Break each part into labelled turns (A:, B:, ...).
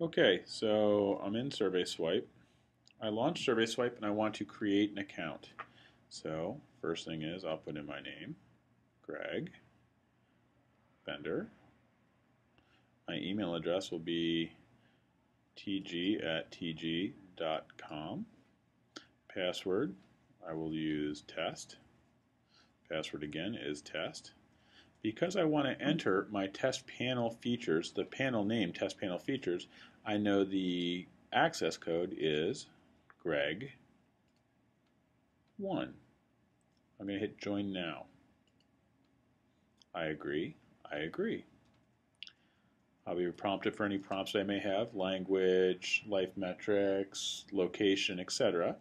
A: Okay, so I'm in SurveySwipe. I launched SurveySwipe and I want to create an account. So first thing is I'll put in my name, Greg Bender. My email address will be tg@tg.com. Password, I will use test. Password again is test. Because I want to enter my test panel features, the panel name test panel features, I know the access code is Greg1. I'm going to hit join now. I agree. I agree. I'll be prompted for any prompts I may have, language, life metrics, location, etc.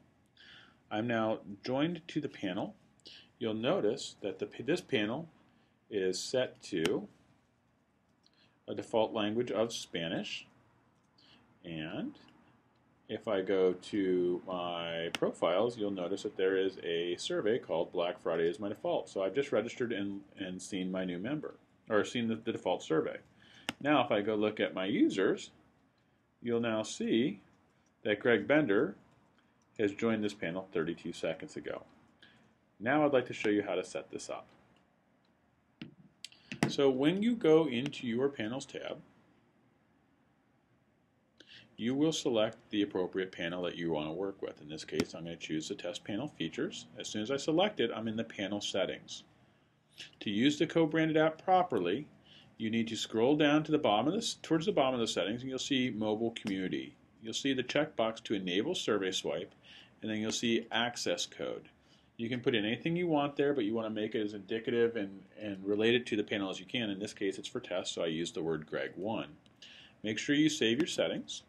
A: I'm now joined to the panel. You'll notice that this panel is set to a default language of Spanish, and if I go to my profiles, you'll notice that there is a survey called Black Friday is my default. So I've just registered and seen my new member, or seen the default survey. Now if I go look at my users, you'll now see that Greg Bender has joined this panel 32 seconds ago. Now I'd like to show you how to set this up. So when you go into your Panels tab, you will select the appropriate panel that you want to work with. In this case, I'm going to choose the Test Panel Features. As soon as I select it, I'm in the Panel Settings. To use the co-branded app properly, you need to scroll down to the bottom of this, towards the bottom of the settings, and you'll see Mobile Community. You'll see the checkbox to enable SurveySwipe, and then you'll see Access Code. You can put in anything you want there, but you want to make it as indicative and related to the panel as you can. In this case, it's for test, so I use the word Greg1. Make sure you save your settings,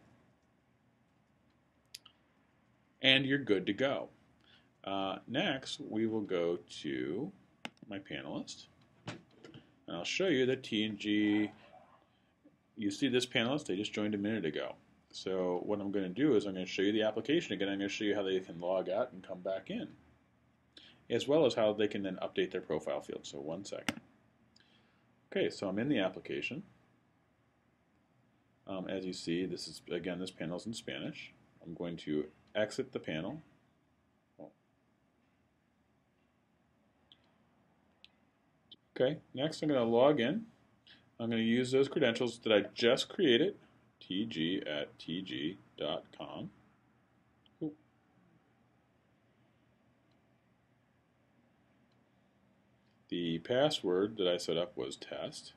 A: and you're good to go. Next, we will go to my panelist, and I'll show you that TNG. You see this panelist, they just joined a minute ago. So what I'm going to do is I'm going to show you the application again. I'm going to show you how they can log out and come back in, as well as how they can then update their profile field. So 1 second. Okay, so I'm in the application. As you see, this is, again, this panel is in Spanish. I'm going to exit the panel. Okay, next I'm going to log in. I'm going to use those credentials that I just created, tg@tg.com. The password that I set up was test.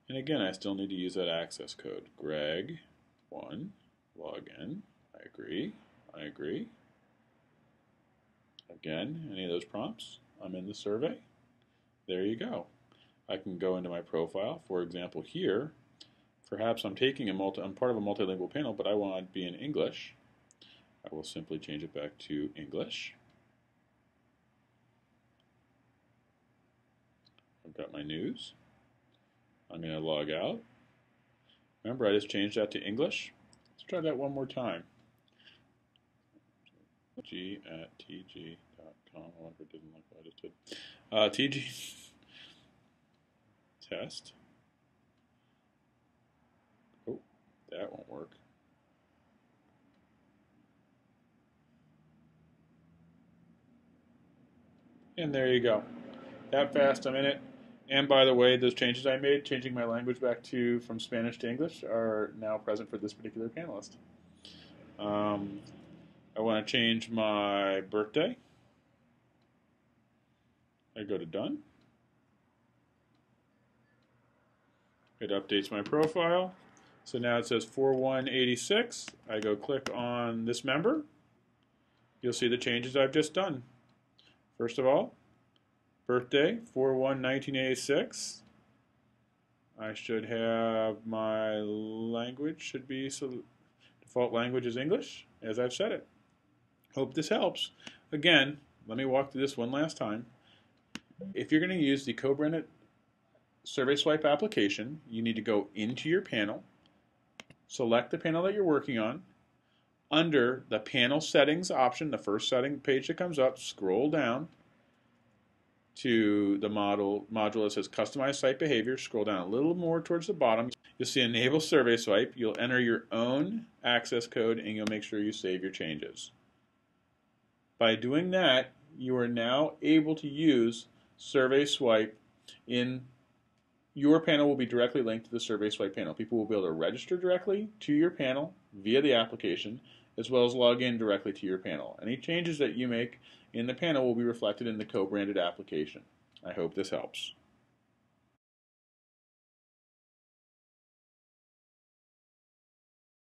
A: And again, I still need to use that access code. Greg1, log in. I agree. I agree. Again, any of those prompts, I'm in the survey. There you go. I can go into my profile. For example, here, perhaps I'm part of a multilingual panel, but I want to be in English. I will simply change it back to English. I've got my news. I'm going to log out. Remember, I just changed that to English. Let's try that one more time. tg@tg.com. I wonder if it didn't like what I just did. TG test. Oh, that won't work. And there you go. That fast, I'm in it. And by the way, those changes I made, changing my language back from Spanish to English, are now present for this particular panelist. I want to change my birthday. I go to Done. It updates my profile. So now it says 4186. I go click on this member. You'll see the changes I've just done. First of all, birthday, 4/1/1986. I should have my language, should be, so default language is English, as I've said it. Hope this helps. Again, let me walk through this one last time. If you're going to use the co-branded SurveySwipe application, you need to go into your panel, select the panel that you're working on. Under the panel settings option, the first setting page that comes up, scroll down. to the module that says Customize Site Behavior. Scroll down a little more towards the bottom. You'll see Enable SurveySwipe. You'll enter your own access code, and you'll make sure you save your changes. By doing that, you are now able to use SurveySwipe in your panel. Will be directly linked to the SurveySwipe panel. People will be able to register directly to your panel via the application, as well as log in directly to your panel. Any changes that you make in the panel will be reflected in the co-branded application. I hope this helps.